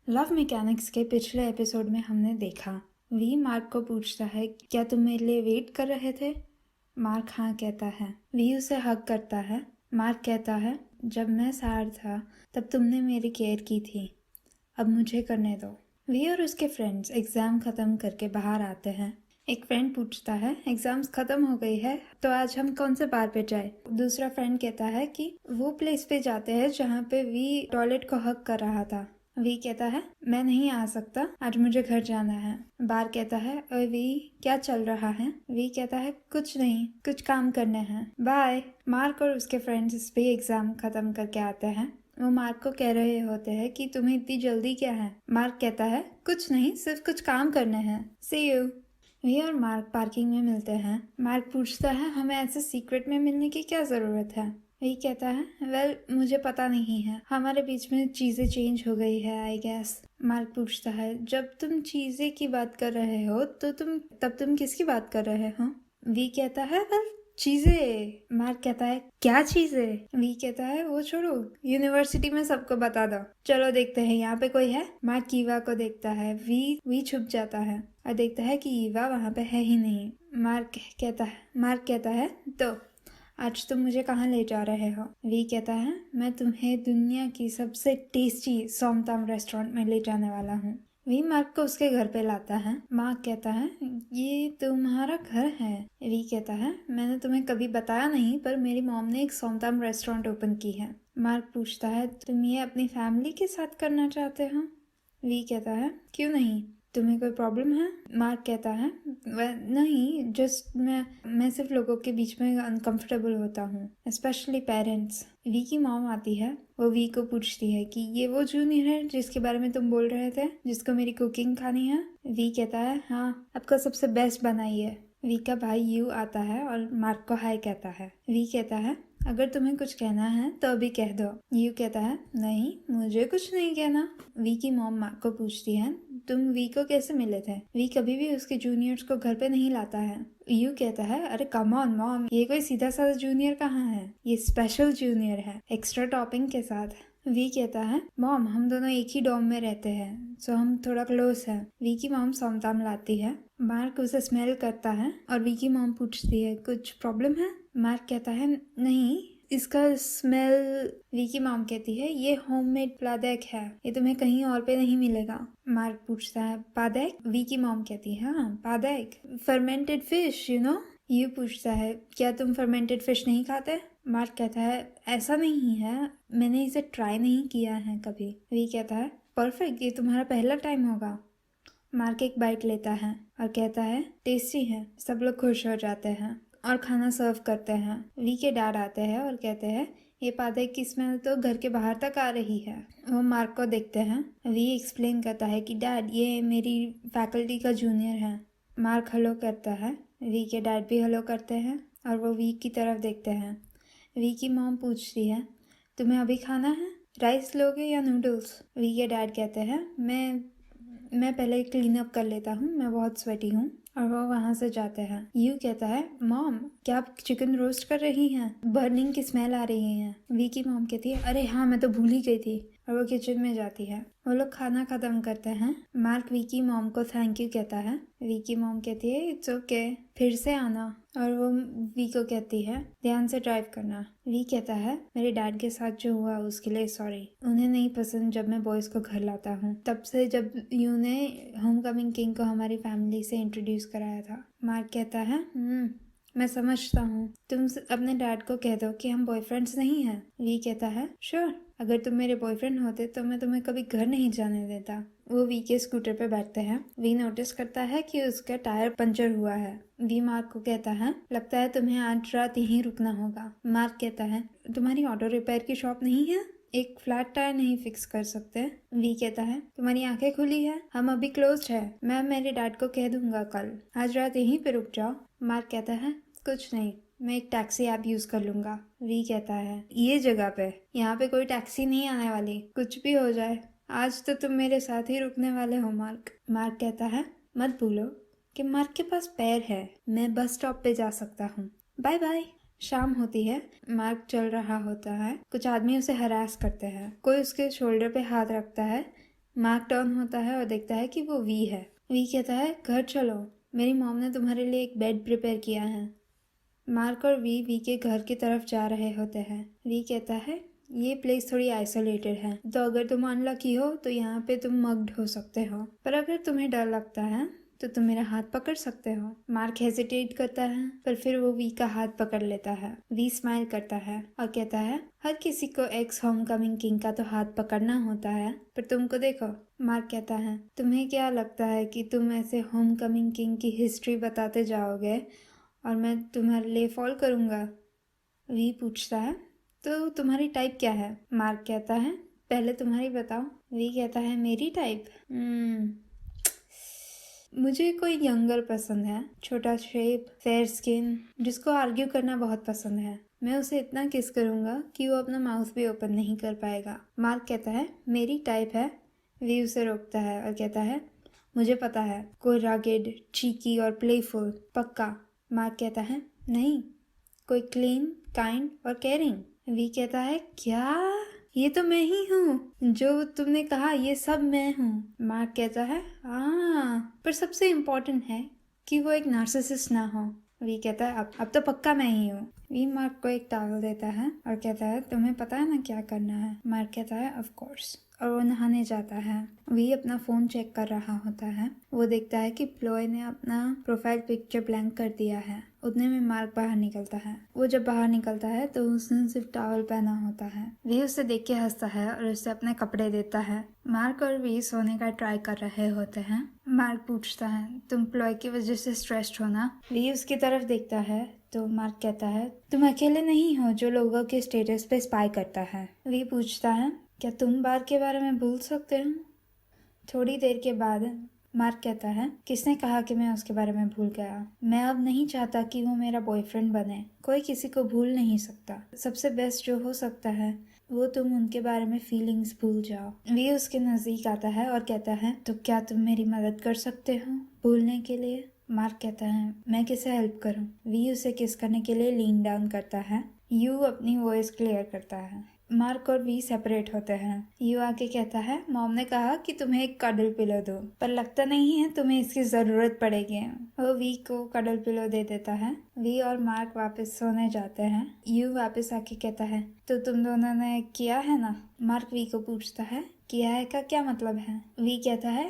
Love mechanics के पिछले episode में हमने देखा वी मार्क को पूछता है क्या तुम मेरे लिए वेट कर रहे थे। मार्क हाँ कहता है। वी उसे हग करता है। मार्क कहता है जब मैं सैड था तब तुमने मेरी केयर की थी, अब मुझे करने दो। वी और उसके फ्रेंड्स एग्ज़ाम ख़त्म करके बाहर आते हैं। एक फ्रेंड पूछता है एग्ज़ाम्स ख़त्म हो गई है तो आज हम कौन से बार पे जाए। दूसरा फ्रेंड कहता है कि वो प्लेस पे जाते हैं जहाँ पे वी टॉयलेट को हग कर रहा था। वी कहता है मैं नहीं आ सकता, आज मुझे घर जाना है। बार कहता है और वी क्या चल रहा है। वी कहता है कुछ नहीं, कुछ काम करने हैं, बाय। मार्क और उसके फ्रेंड्स भी एग्ज़ाम ख़त्म करके आते हैं। वो मार्क को कह रहे होते हैं कि तुम्हें इतनी जल्दी क्या है। मार्क कहता है कुछ नहीं, सिर्फ कुछ काम करने हैं, सी यू। वी और मार्क पार्किंग में मिलते हैं। मार्क पूछता है हमें ऐसे सीक्रेट में मिलने की क्या ज़रूरत है। वी कहता है वेल मुझे पता नहीं है, हमारे बीच में चीज़ें चेंज हो गई है आई गेस। मार्क पूछता है जब तुम चीज़ें की बात कर रहे हो तो तुम किसकी बात कर रहे हो। वी कहता है वेल चीजें। मार्क कहता है क्या चीजें। वी कहता है वो छोड़ो, यूनिवर्सिटी में सबको बता दो, चलो देखते हैं यहाँ पे कोई है। मार्क ईवा को देखता है। वी छुप जाता है और देखता है कि ईवा वहाँ पे है ही नहीं। मार्क कहता है तो आज तुम मुझे कहाँ ले जा रहे हो। वी कहता है मैं तुम्हें दुनिया की सबसे टेस्टी सोमताम रेस्टोरेंट में ले जाने वाला हूँ। वी मार्क को उसके घर पे लाता है। मार्क कहता है ये तुम्हारा घर है। वी कहता है मैंने तुम्हें कभी बताया नहीं पर मेरी मॉम ने एक सोमताम रेस्टोरेंट ओपन की है। मार्क पूछता है तुम ये अपनी फैमिली के साथ करना चाहते हो। वी कहता है क्यों नहीं, तुम्हें कोई प्रॉब्लम है। मार्क कहता है नहीं, जस्ट मैं सिर्फ लोगों के बीच में अनकंफर्टेबल होता हूँ, स्पेशली पेरेंट्स। वी की मॉम आती है। वो वी को पूछती है कि ये वो जूनियर है जिसके बारे में तुम बोल रहे थे, जिसको मेरी कुकिंग खानी है। वी कहता है हाँ, आपका सबसे बेस्ट बनाइए। वी का भाई यू आता है और मार्क को हाय कहता है। वी कहता है अगर तुम्हें कुछ कहना है तो अभी कह दो। यू कहता है नहीं, मुझे कुछ नहीं कहना। वी की मॉम मार्क को पूछती है तुम वी को कैसे मिले थे। वी कभी भी उसके जूनियर्स को घर पे नहीं लाता है। यू कहता है अरे कम ऑन मॉम, ये कोई सीधा साधा जूनियर कहाँ है, ये स्पेशल जूनियर है एक्स्ट्रा टॉपिंग के साथ। वी कहता है मॉम हम दोनों एक ही डॉम में रहते हैं सो हम थोड़ा क्लोज हैं। वी की मॉम सोमताम लाती है। मार्क उसे स्मेल करता है और वी की मॉम पूछती है कुछ प्रॉब्लम है। मार्क कहता है नहीं, इसका स्मेल। वी की मॉम कहती है ये होममेड पादेक है, ये तुम्हें कहीं और पे नहीं मिलेगा। मार्क पूछता है पादेक। वी की मॉम कहती है हाँ पादेक, fermented fish you know. You पूछता है क्या तुम फर्मेंटेड फिश नहीं खाते। मार्क कहता है ऐसा नहीं है, मैंने इसे ट्राई नहीं किया है कभी। वी कहता है परफेक्ट, ये तुम्हारा पहला टाइम होगा। मार्क एक बाइट लेता है और कहता है टेस्टी है। सब लोग खुश हो जाते हैं और खाना सर्व करते हैं। वी के डैड आते हैं और कहते हैं ये पादे की स्मेल तो घर के बाहर तक आ रही है। वो मार्क को देखते हैं। वी एक्सप्लेन करता है कि डैड ये मेरी फैकल्टी का जूनियर है। मार्क हेलो करता है। वी के डैड भी हेलो करते हैं और वो वी की तरफ देखते हैं। वी की मॉम पूछती है तुम्हें अभी खाना है, राइस लोगे या नूडल्स। वी के डैड कहते हैं मैं पहले क्लीन अप कर लेता हूँ, मैं बहुत स्वेटी हूँ। और वो वहाँ से जाते हैं। यू कहता है मॉम क्या आप चिकन रोस्ट कर रही हैं, बर्निंग की स्मेल आ रही है। वी की मॉम कहती है अरे हाँ मैं तो भूल ही गई थी, और वो किचन में जाती है। वो लोग खाना खत्म करते हैं। मार्क वी की मॉम को थैंक यू कहता है। वी की मॉम कहती है इट्स ओके, फिर से आना। और वो वी को कहती है ध्यान से ड्राइव करना। वी कहता है मेरे डैड के साथ जो हुआ उसके लिए सॉरी, उन्हें नहीं पसंद जब मैं बॉयज़ को घर लाता हूँ, तब से जब यू ने होम कमिंग किंग को हमारी फैमिली से इंट्रोड्यूस कराया था। मार्क कहता है मैं समझता हूँ, तुम अपने डैड को कह दो कि हम बॉयफ्रेंड्स नहीं हैं। वी कहता है श्योर, अगर तुम मेरे बॉयफ्रेंड होते तो मैं तुम्हें कभी घर नहीं जाने देता। वो वी के स्कूटर पे बैठते हैं। वी नोटिस करता है कि उसका टायर पंचर हुआ है। वी मार्क को कहता है लगता है तुम्हें आज रात यहीं रुकना होगा। मार्क कहता है तुम्हारी ऑटो रिपेयर की शॉप नहीं है, एक फ्लैट टायर नहीं फिक्स कर सकते। वी कहता है तुम्हारी आंखें खुली है, हम अभी क्लोज्ड है, मैं मेरे डैड को कह दूंगा कल, आज रात यहीं पे रुक जाओ। मार्क कहता है कुछ नहीं, मैं एक टैक्सी ऐप यूज कर लूंगा। वी कहता है ये जगह पे यहाँ पे कोई टैक्सी नहीं आने वाली, कुछ भी हो जाए आज तो तुम मेरे साथ ही रुकने वाले हो मार्क। मार्क कहता है मत भूलो कि मार्क के पास पैर है, मैं बस स्टॉप पे जा सकता हूँ, बाय बाय। शाम होती है। मार्क चल रहा होता है। कुछ आदमी उसे हरास करते हैं। कोई उसके शोल्डर पे हाथ रखता है। मार्क टर्न होता है और देखता है कि वो वी है। वी कहता है घर चलो, मेरी मॉम ने तुम्हारे लिए एक बेड प्रिपेयर किया है। मार्क और वी के घर की तरफ जा रहे होते हैं। वी कहता है ये प्लेस थोड़ी आइसोलेटेड है, तो अगर तुम अनलकी हो तो यहाँ पे तुम मग्ड हो सकते हो, पर अगर तुम्हें डर लगता है तो तुम मेरा हाथ पकड़ सकते हो। मार्क हेजिटेट करता है, पर फिर वो वी का हाथ पकड़ लेता है। वी स्माइल करता है और कहता है हर किसी को एक्स होम कमिंग किंग का तो हाथ पकड़ना होता है, पर तुमको देखो। मार्क कहता है तुम्हें क्या लगता है कि तुम ऐसे होम कमिंग किंग की हिस्ट्री बताते जाओगे और मैं तुम्हारे लिए फॉल करूँगा? वी पूछता है तो तुम्हारी टाइप क्या है? मार्क कहता है पहले तुम्हारी बताओ। वी कहता है मेरी टाइप मुझे कोई यंगर पसंद है, छोटा शेप, फेयर स्किन, जिसको आर्ग्यू करना बहुत पसंद है। मैं उसे इतना किस करूँगा कि वो अपना माउथ भी ओपन नहीं कर पाएगा। मार्क कहता है मेरी टाइप है। वी उसे रोकता है और कहता है मुझे पता है, कोई रागेड, चीकी और प्लेफुल, पक्का। मार्क कहता है नहीं, कोई क्लीन, काइंड और केयरिंग। वी कहता है क्या? ये तो मैं ही हूँ, जो तुमने कहा ये सब मैं हूँ। मार्क कहता है पर सबसे इम्पोर्टेंट है कि वो एक नार्सिसिस्ट ना हो। वी कहता है अब तो पक्का मैं ही हूँ। वी मार्क को एक टॉवल देता है और कहता है तुम्हें पता है ना क्या करना है? मार्क कहता है ऑफ कोर्स, और वो नहाने जाता है। वी अपना फोन चेक कर रहा होता है। वो देखता है कि प्लॉय ने अपना प्रोफाइल पिक्चर ब्लैंक कर दिया है। उतने में मार्क बाहर निकलता है। वो जब बाहर निकलता है तो उसने सिर्फ टॉवल पहना होता है। वी उसे देख के हंसता है और उसे अपने कपड़े देता है। मार्क और वी सोने का ट्राई कर रहे होते हैं। मार्क पूछता है तुम प्लॉय की वजह से स्ट्रेस्ड हो ना? वी उसकी तरफ देखता है तो मार्क कहता है तुम अकेले नहीं हो जो लोगों के स्टेटस पे स्पाई करता है। वी पूछता है क्या तुम बार के बारे में भूल सकते हो? थोड़ी देर के बाद मार्क कहता है किसने कहा कि मैं उसके बारे में भूल गया? मैं अब नहीं चाहता कि वो मेरा बॉयफ्रेंड बने। कोई किसी को भूल नहीं सकता। सबसे बेस्ट जो हो सकता है वो तुम उनके बारे में फीलिंग्स भूल जाओ। वी उसके नजदीक आता है और कहता है तो क्या तुम मेरी मदद कर सकते हो भूलने के लिए? मार्क कहता है मैं किसे हेल्प करूं? वी उसे किस करने के लिए लीन डाउन करता है। यू अपनी वॉइस क्लियर करता है। मार्क और वी सेपरेट होते हैं। यू आके कहता है मॉम ने कहा कि तुम्हें एक कडल पिलो दो, पर लगता नहीं है तुम्हें इसकी जरूरत पड़ेगी। वो वी को कडल पिलो दे देता है। वी और मार्क वापस सोने जाते हैं। यू वापस आके कहता है तो तुम दोनों ने किया है ना? मार्क वी को पूछता है किया है का क्या मतलब है? वी कहता है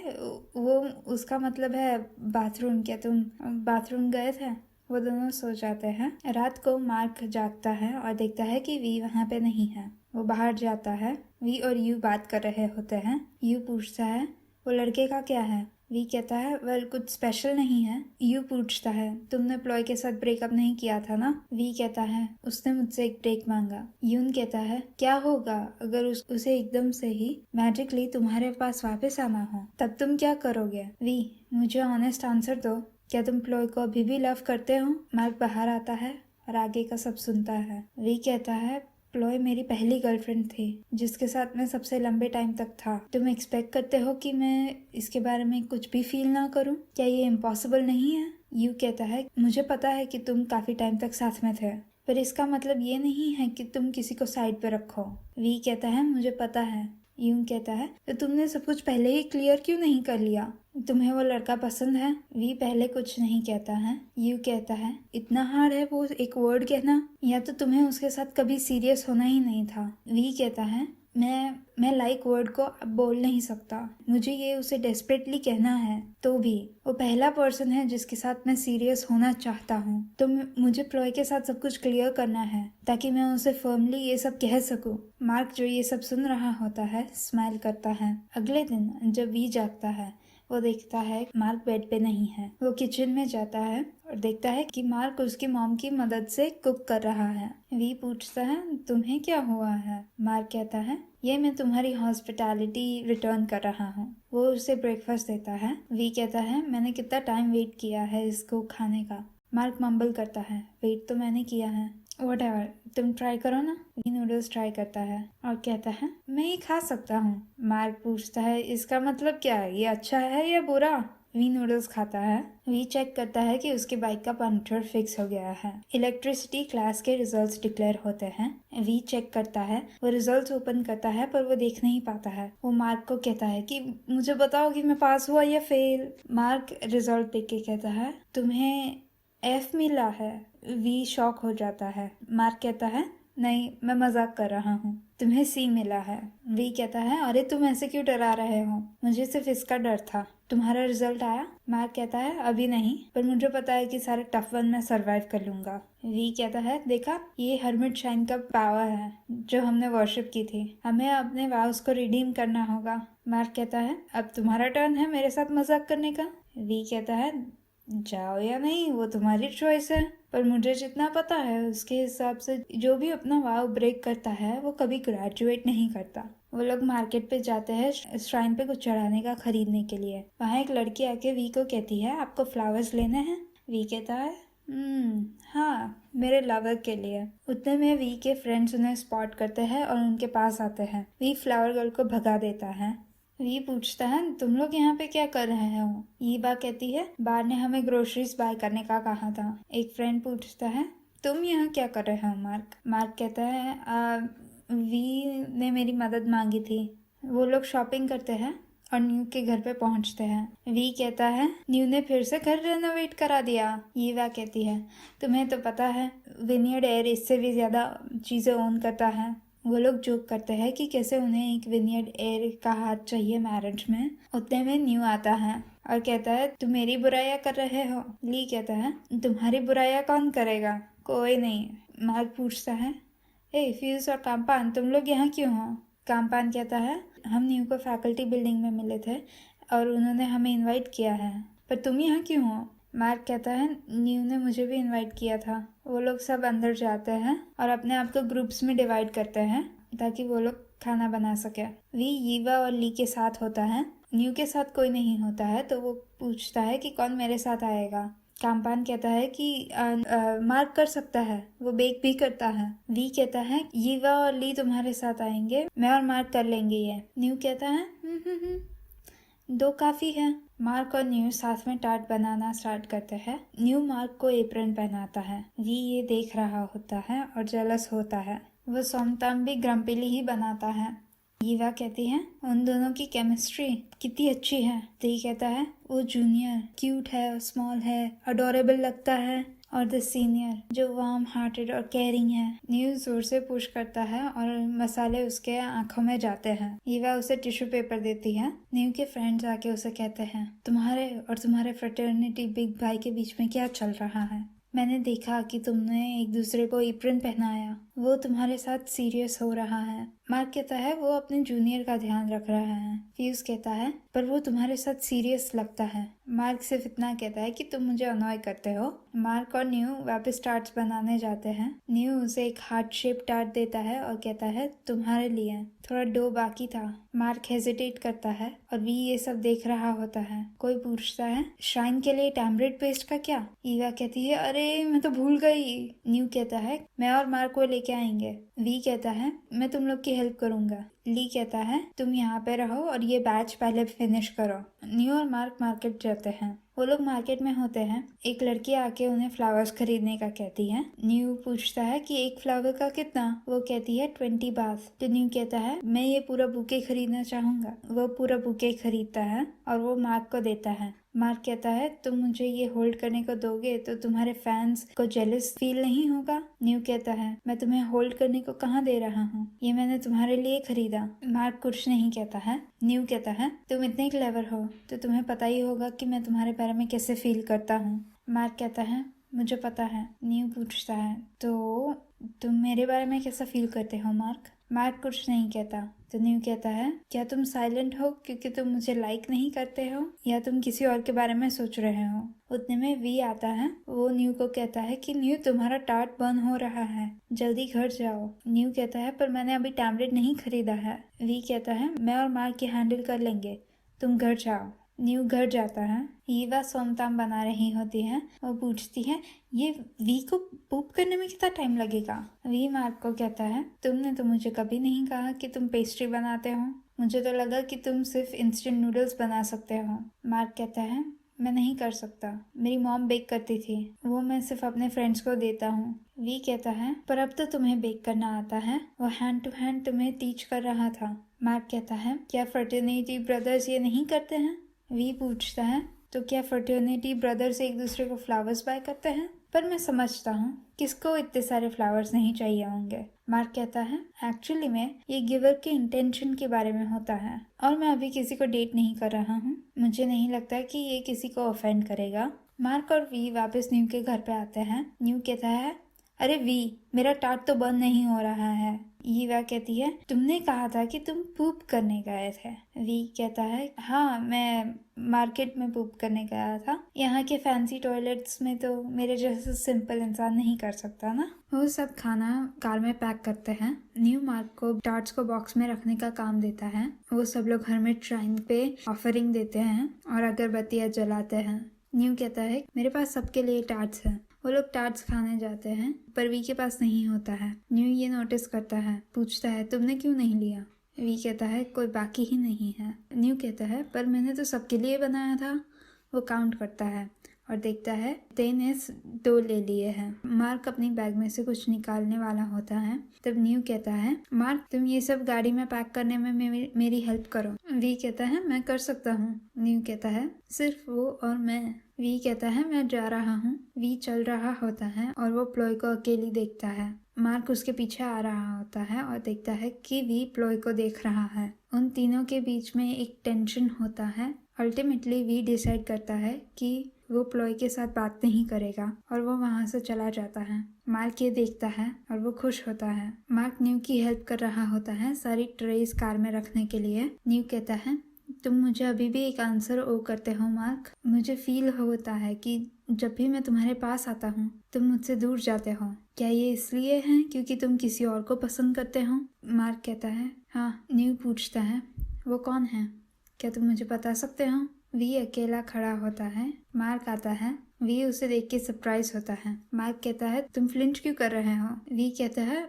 वो उसका मतलब है बाथरूम। क्या तुम बाथरूम गए थे? वो दोनों सो जाते हैं। रात को मार्क जागता है और देखता है कि वी वहाँ पे नहीं है। वो बाहर जाता है। वी और यू बात कर रहे होते हैं। यू पूछता है वो लड़के का क्या है? वी कहता है वेल कुछ स्पेशल नहीं है। यू पूछता है तुमने प्लॉय के साथ ब्रेकअप नहीं किया था ना? वी कहता है उसने मुझसे एक ब्रेक मांगा। यून कहता है क्या होगा अगर उसे एकदम से ही मैजिकली तुम्हारे पास वापस आना हो, तब तुम क्या करोगे? वी मुझे ऑनेस्ट आंसर दो, क्या तुम प्लॉय को अभी भी लव करते हो? मार्क बाहर आता है और आगे का सब सुनता है। वी कहता है प्लॉय मेरी पहली गर्लफ्रेंड थी जिसके साथ मैं सबसे लंबे टाइम तक था। तुम एक्सपेक्ट करते हो कि मैं इसके बारे में कुछ भी फील ना करूं? क्या ये इम्पॉसिबल नहीं है? यू कहता है मुझे पता है कि तुम काफी टाइम तक साथ में थे, पर इसका मतलब ये नहीं है कि तुम किसी को साइड पे रखो। वी कहता है मुझे पता है। यूं कहता है तो तुमने सब कुछ पहले ही क्लियर क्यों नहीं कर लिया? तुम्हें वो लड़का पसंद है? वी पहले कुछ नहीं कहता है। यू कहता है इतना हार्ड है वो एक वर्ड कहना, या तो तुम्हें उसके साथ कभी सीरियस होना ही नहीं था। वी कहता है मैं लाइक वर्ड को अब बोल नहीं सकता। मुझे ये उसे डेस्परेटली कहना है, तो भी वो पहला पर्सन है जिसके साथ मैं सीरियस होना चाहता हूँ। तो मुझे प्लॉय के साथ सब कुछ क्लियर करना है ताकि मैं उसे फर्मली ये सब कह सकूं। मार्क जो ये सब सुन रहा होता है स्माइल करता है। अगले दिन जब वी जागता है वो देखता है मार्क बेड पे नहीं है। वो किचन में जाता है और देखता है कि मार्क उसकी मॉम की मदद से कुक कर रहा है। वी पूछता है तुम्हें क्या हुआ है? मार्क कहता है ये मैं तुम्हारी हॉस्पिटैलिटी रिटर्न कर रहा हूँ। वो उसे ब्रेकफास्ट देता है। वी कहता है मैंने कितना टाइम वेट किया है इसको खाने का। मार्क मम्बल करता है वेट तो मैंने किया है। Whatever, तुम ट्राई करो ना। वी नूडल्स ट्राई करता है और कहता है मैं ये खा सकता हूँ। मार्क पूछता है इसका मतलब क्या है, ये अच्छा है या बुरा? वी नूडल्स खाता है। वी चेक करता है कि उसकी बाइक का पंक्चर फिक्स हो गया है। इलेक्ट्रिसिटी क्लास के रिजल्ट्स डिक्लेयर होते हैं। वी चेक करता है, वो रिजल्ट्स ओपन करता है पर वो देख नहीं पाता है। वो मार्क को कहता है कि मुझे बताओ कि मैं पास हुआ या फेल। मार्क रिजल्ट देख के कहता है तुम्हें एफ मिला है। वी शॉक हो जाता है। मार्क कहता है नहीं, मैं मजाक कर रहा हूँ, तुम्हें सी मिला है। वी कहता है अरे तुम ऐसे क्यों डरा रहे हो, मुझे सिर्फ इसका डर था। तुम्हारा रिजल्ट आया? मार्क कहता है अभी नहीं, पर मुझे पता है कि सारे टफ वन मैं सरवाइव कर लूंगा। वी कहता है देखा, ये हर्मिट शाइन का पावर है जो हमने वर्शिप की थी, हमें अपने वाउस को रिडीम करना होगा। मार्क कहता है अब तुम्हारा टर्न है मेरे साथ मजाक करने का। वी कहता है जाओ या नहीं वो तुम्हारी चॉइस है, पर मुझे जितना पता है उसके हिसाब से जो भी अपना वाव ब्रेक करता है वो कभी ग्रेजुएट नहीं करता। वो लोग मार्केट पे जाते हैं श्राइन पे कुछ चढ़ाने का खरीदने के लिए। वहाँ एक लड़की आके वी को कहती है आपको फ्लावर्स लेने हैं? वी कहता है हाँ, मेरे लवर के लिए। उतने में वी के फ्रेंड्स उन्हें स्पॉट करते हैं और उनके पास आते हैं। वी फ्लावर गर्ल को भगा देता है। वी पूछता है तुम लोग यहाँ पे क्या कर रहे हो? ईबा कहती है बार ने हमें ग्रोसरीज बाय करने का कहा था। एक फ्रेंड पूछता है तुम यहाँ क्या कर रहे हो मार्क? मार्क कहता है वी ने मेरी मदद मांगी थी। वो लोग शॉपिंग करते हैं और न्यू के घर पे पहुंचते हैं। वी कहता है न्यू ने फिर से घर रेनोवेट करा दिया। ईवा कहती है तुम्हें तो पता है विनियर्ड एयर इससे भी ज्यादा चीजें ओन करता है। वो लोग जोक करते हैं कि कैसे उन्हें एक विनियर्ड एयर का हाथ चाहिए मैरिज में। उतने में न्यू आता है और कहता है तुम मेरी बुराइयां कर रहे हो। ली कहता है तुम्हारी बुराइयां कौन करेगा? कोई नहीं। मार्क पूछता है ए फ्यूज और काम्पान तुम लोग यहाँ क्यों हो? काम्पान कहता है हम न्यू को फैकल्टी बिल्डिंग में मिले थे और उन्होंने हमें इनवाइट किया है, पर तुम यहाँ क्यों हो? मार्क कहता है न्यू ने मुझे भी इनवाइट किया था। वो लोग सब अंदर जाते हैं और अपने आप को ग्रुप्स में डिवाइड करते हैं ताकि वो लोग खाना बना सके। वी यीवा और ली के साथ होता है। न्यू के साथ कोई नहीं होता है तो वो पूछता है कि कौन मेरे साथ आएगा। काम्पान कहता है कि मार्क कर सकता है, वो बेक भी करता है। वी कहता है यीवा और ली तुम्हारे साथ आएंगे, मैं और मार्क कर लेंगे ये। न्यू कहता है दो काफी है। मार्क और न्यू साथ में टार्ट बनाना स्टार्ट करते हैं। न्यू मार्क को एप्रन पहनाता है। वी ये देख रहा होता है और जेलस होता है। वो सोमताम भी ग्रम्पिली ही बनाता है। ईवा कहती है उन दोनों की केमिस्ट्री कितनी अच्छी है। ती कहता है वो जूनियर क्यूट है और स्मॉल है, अडोरेबल लगता है, और द सीनियर जो वार्म हार्टेड और केयरिंग है। न्यू जोर से पुश करता है और मसाले उसके आंखों में जाते हैं। ईवा उसे टिश्यू पेपर देती है। न्यू के फ्रेंड्स आके उसे कहते हैं तुम्हारे और तुम्हारे फ्रेटर्निटी बिग भाई के बीच में क्या चल रहा है? मैंने देखा कि तुमने एक दूसरे को एप्रन पहनाया, वो तुम्हारे साथ सीरियस हो रहा है। मार्क कहता है वो अपने जूनियर का ध्यान रख रहा है। फ्यूज कहता है पर वो तुम्हारे साथ सीरियस लगता है। मार्क सिर्फ इतना कहता है कि तुम मुझे अनॉय करते हो। मार्क और न्यू वापस टार्ट्स बनाने जाते हैं। न्यू उसे एक हार्ट शेप टार्ट देता है और कहता है तुम्हारे लिए, थोड़ा डो बाकी था। मार्क हेजिटेट करता है और वी ये सब देख रहा होता है। कोई पूछता है श्राइन के लिए टैमरेट पेस्ट का क्या? ईवा कहती है अरे मैं तो भूल गई। न्यू कहता है मैं और मार्क को लेके आएंगे। वी कहता है मैं तुम लोग की हेल्प करूंगा। ली कहता है तुम यहाँ पे रहो और ये बैच पहले फिनिश करो। न्यू और मार्क मार्केट जाते हैं। वो लोग मार्केट में होते हैं। एक लड़की आके उन्हें फ्लावर्स खरीदने का कहती है। न्यू पूछता है कि एक फ्लावर का कितना? वो कहती है 20 बाथ। तो न्यू कहता है मैं ये पूरा बुके खरीदना चाहूंगा। वो पूरा बुके खरीदता है और वो मार्क को देता है। मार्क कहता है तुम मुझे ये होल्ड करने को दोगे तो तुम्हारे फैंस को जेलस फील नहीं होगा? न्यू कहता है मैं तुम्हें होल्ड करने को कहाँ दे रहा हूँ, ये मैंने तुम्हारे लिए खरीदा। मार्क कुछ नहीं कहता है। न्यू कहता है तुम इतने क्लेवर हो तो तुम्हें पता ही होगा कि मैं तुम्हारे बारे में कैसे फील करता हूँ। मार्क कहता है मुझे पता है। न्यू पूछता है तो तुम मेरे बारे में कैसा फील करते हो मार्क? मार्क कुछ नहीं कहता। तो न्यू कहता है क्या तुम साइलेंट हो क्योंकि तुम मुझे लाइक नहीं करते हो, या तुम किसी और के बारे में सोच रहे हो? उतने में वी आता है। वो न्यू को कहता है कि न्यू तुम्हारा टार्ट बर्न हो रहा है, जल्दी घर जाओ। न्यू कहता है पर मैंने अभी टैबलेट नहीं खरीदा है। वी कहता है मैं और मार्क ये हैंडल कर लेंगे, तुम घर जाओ। न्यू घर जाता है। ईवा सोमताम बना रही होती है। वो पूछती है ये वी को पूप करने में कितना टाइम लगेगा? वी मार्क को कहता है तुमने तो मुझे कभी नहीं कहा कि तुम पेस्ट्री बनाते हो। मुझे तो लगा कि तुम सिर्फ इंस्टेंट नूडल्स बना सकते हो। मार्क कहता है, मैं नहीं कर सकता, मेरी मॉम बेक करती थी, वो मैं सिर्फ अपने फ्रेंड्स को देता हूँ। वी कहता है, पर अब तो तुम्हें बेक करना आता है, वो हैंड टू हैंड तुम्हें टीच कर रहा था। मार्क कहता है, क्या फ्रेटर्निटी ब्रदर्स ये नहीं करते हैं? वी पूछता है, तो क्या फ्रेटर्निटी ब्रदर्स एक दूसरे को फ्लावर्स बाय करते हैं? पर मैं समझता हूँ, किसको इतने सारे फ्लावर्स नहीं चाहिए होंगे। मार्क कहता है, एक्चुअली में ये गिवर के इंटेंशन के बारे में होता है, और मैं अभी किसी को डेट नहीं कर रहा हूँ। मुझे नहीं लगता कि ये किसी को ऑफेंड करेगा। मार्क और वी वापस न्यू के घर पे आते हैं। न्यू कहता है, अरे वी, मेरा टाट तो बंद नहीं हो रहा है। ईवा कहती है, तुमने कहा था कि तुम पूप करने गए थे। वी कहता है, हाँ, मैं मार्केट में पूप करने गया था। यहाँ के फैंसी टॉयलेट्स में तो मेरे जैसा सिंपल इंसान नहीं कर सकता ना। वो सब खाना कार में पैक करते हैं। न्यू मार्क को टार्ट्स को बॉक्स में रखने का काम देता है। वो सब लोग घर में श्राइन पे ऑफरिंग देते हैं और अगरबत्तियाँ जलाते हैं। न्यू कहता है, मेरे पास सबके लिए टार्ट्स हैं। वो लोग टार्ट्स खाने जाते हैं, पर वी के पास नहीं होता है। न्यू ये नोटिस करता है, पूछता है, तुमने क्यों नहीं लिया? वी कहता है, कोई बाकी ही नहीं है। न्यू कहता है, पर मैंने तो सबके लिए बनाया था। वो काउंट करता है और देखता है 2 ले लिए हैं। मार्क अपनी बैग में से कुछ निकालने वाला होता है, तब न्यू कहता है, मार्क, तुम ये सब गाड़ी में पैक करने में मेरी हेल्प करो। वी कहता है, मैं कर सकता हूँ। न्यू कहता है, सिर्फ वो और मैं। वी कहता है, मैं जा रहा हूँ। वी चल रहा होता है और वो प्लॉय को अकेली देखता है। मार्क उसके पीछे आ रहा होता है और देखता है कि वी प्लॉय को देख रहा है। उन तीनों के बीच में एक टेंशन होता है। अल्टीमेटली वी डिसाइड करता है कि वो प्लॉय के साथ बात नहीं करेगा और वो वहाँ से चला जाता है। मार्क ये देखता है और वो खुश होता है। मार्क न्यू की हेल्प कर रहा होता है सारी ट्रेस कार में रखने के लिए। न्यू कहता है, तुम मुझे अभी भी एक आंसर ओ करते हो मार्क। मुझे फील होता है कि जब भी मैं तुम्हारे पास आता हूँ तुम मुझसे दूर जाते हो। क्या ये इसलिए है क्योंकि तुम किसी और को पसंद करते हो? मार्क कहता है, हाँ। न्यू पूछता है, वो कौन है? क्या तुम मुझे बता सकते हो? वी अकेला खड़ा होता है। मार्क आता है। वी उसे देख के सरप्राइज होता है। मार्क कहता है, तुम फ्लिंच क्यों कर रहे हो? वी कहता है,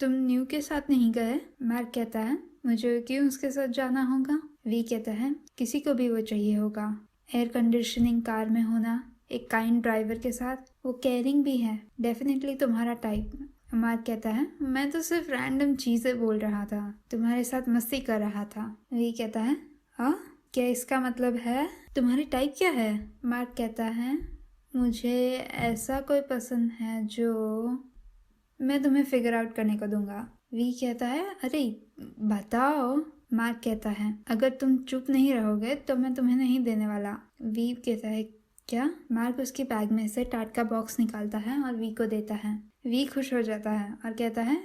तुम न्यू के साथ नहीं गए? मार्क कहता है, मुझे क्यों उसके साथ जाना होगा? वी कहता है, किसी को भी वो चाहिए होगा। एयर कंडीशनिंग कार में होना, एक काइंड ड्राइवर के साथ, वो केयरिंग भी है, डेफिनेटली तुम्हारा टाइप। मार्क कहता है, मैं तो सिर्फ रैंडम चीजें बोल रहा था, तुम्हारे साथ मस्ती कर रहा था। वी कहता है, हाँ, क्या इसका मतलब है तुम्हारी टाइप क्या है? मार्क कहता है, मुझे ऐसा कोई पसंद है जो मैं तुम्हें फिगर आउट करने को दूंगा। वी कहता है, अरे बताओ। मार्क कहता है, अगर तुम चुप नहीं रहोगे तो मैं तुम्हें नहीं देने वाला। वी कहता है, क्या? मार्क उसकी बैग में से टाट का बॉक्स निकालता है और वी को देता है। वी खुश हो जाता है और कहता है,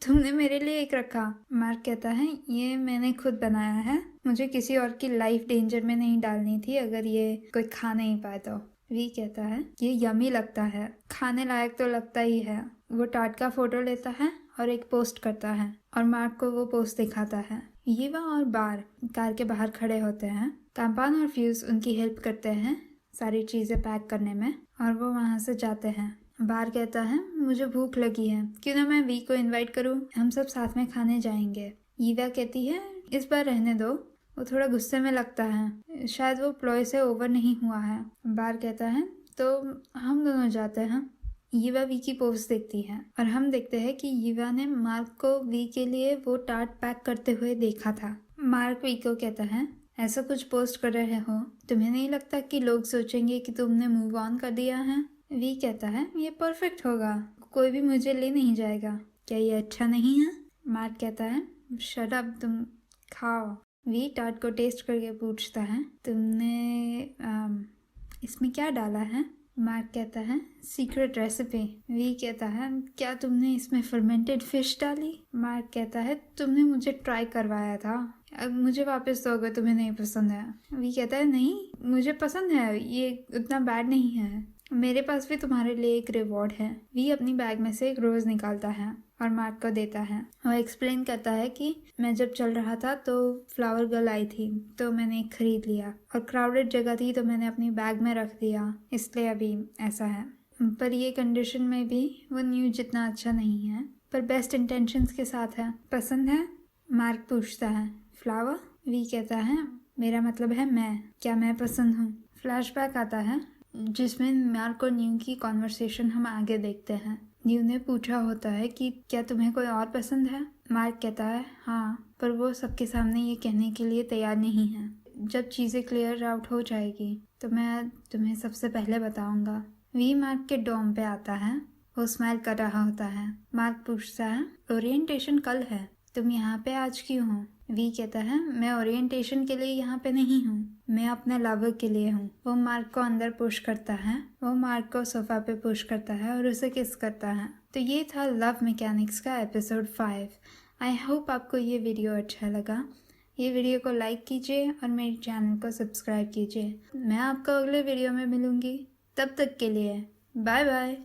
तुमने मेरे लिए एक रखा। मार्क कहता है, ये मैंने खुद बनाया है, मुझे किसी और की लाइफ डेंजर में नहीं डालनी थी अगर ये कोई खा नहीं पाए तो। वी कहता है, ये यमी लगता है, खाने लायक तो लगता ही है। वो टाट का फोटो लेता है और एक पोस्ट करता है और मार्क को वो पोस्ट दिखाता है। ईवा और बार कार के बाहर खड़े होते हैं। काम्पान और फ्यूज उनकी हेल्प करते हैं सारी चीजें पैक करने में और वो वहाँ से जाते हैं। बार कहता है, मुझे भूख लगी है, क्यों ना मैं वी को इनवाइट करूँ, हम सब साथ में खाने जाएंगे। ईवा कहती है, इस बार रहने दो, वो थोड़ा गुस्से में लगता है, शायद वो प्लॉय से ओवर नहीं हुआ है। बार कहता है, तो हम दोनों जाते हैं। ईवा वी की पोस्ट देखती है और हम देखते हैं कि ईवा ने मार्क को वी के लिए वो टार्ट पैक करते हुए देखा था। मार्क वी को कहता है, ऐसा कुछ पोस्ट कर रहे हो, तुम्हें नहीं लगता कि लोग सोचेंगे कि तुमने मूव ऑन कर दिया है? वी कहता है, ये परफेक्ट होगा, कोई भी मुझे ले नहीं जाएगा। क्या ये अच्छा नहीं है? मार्क कहता है, शट अप, तुम खाओ। वी टार्ट को टेस्ट करके पूछता है, तुमने इसमें क्या डाला है? मार्क कहता है, सीक्रेट रेसिपी। वी कहता है, क्या तुमने इसमें फर्मेंटेड फिश डाली? मार्क कहता है, तुमने मुझे ट्राई करवाया था, अब मुझे वापस दो अगर तुम्हें नहीं पसंद है। वी कहता है, नहीं, मुझे पसंद है, ये उतना बैड नहीं है, मेरे पास भी तुम्हारे लिए एक रिवॉर्ड है। वी अपनी बैग में से एक रोज निकालता है और मार्क को देता है। वो एक्सप्लेन करता है कि मैं जब चल रहा था तो फ्लावर गर्ल आई थी तो मैंने एक खरीद लिया, और क्राउडेड जगह थी तो मैंने अपनी बैग में रख दिया, इसलिए अभी ऐसा है। पर ये कंडीशन में भी वो न्यू जितना अच्छा नहीं है, पर बेस्ट इंटेंशंस के साथ है। पसंद है? मार्क पूछता है। फ्लावर? वी कहता है मेरा मतलब है मैं, क्या मैं पसंद हूँ? फ्लैशबैक आता है जिसमें मार्क और न्यू की कॉन्वर्सेशन हम आगे देखते हैं। न्यू ने पूछा होता है कि क्या तुम्हें कोई और पसंद है? मार्क कहता है हाँ, पर वो सबके सामने ये कहने के लिए तैयार नहीं है। जब चीज़ें क्लियर आउट हो जाएगी तो मैं तुम्हें सबसे पहले बताऊंगा। वी मार्क के डोम पे आता है। वो स्माइल कर रहा होता है। मार्क पूछता है ओरिएंटेशन कल है, तुम यहाँ पे आज क्यों हो? वी कहता है मैं ओरिएंटेशन के लिए यहाँ पे नहीं हूँ, मैं अपने लवर के लिए हूँ। वो मार्क को अंदर पुश करता है। वो मार्क को सोफा पे पुश करता है और उसे किस करता है। तो ये था लव मैकेनिक्स का एपिसोड 5। आई होप आपको ये वीडियो अच्छा लगा। ये वीडियो को लाइक कीजिए और मेरे चैनल को सब्सक्राइब कीजिए। मैं आपको अगले वीडियो में मिलूंगी, तब तक के लिए बाय बाय।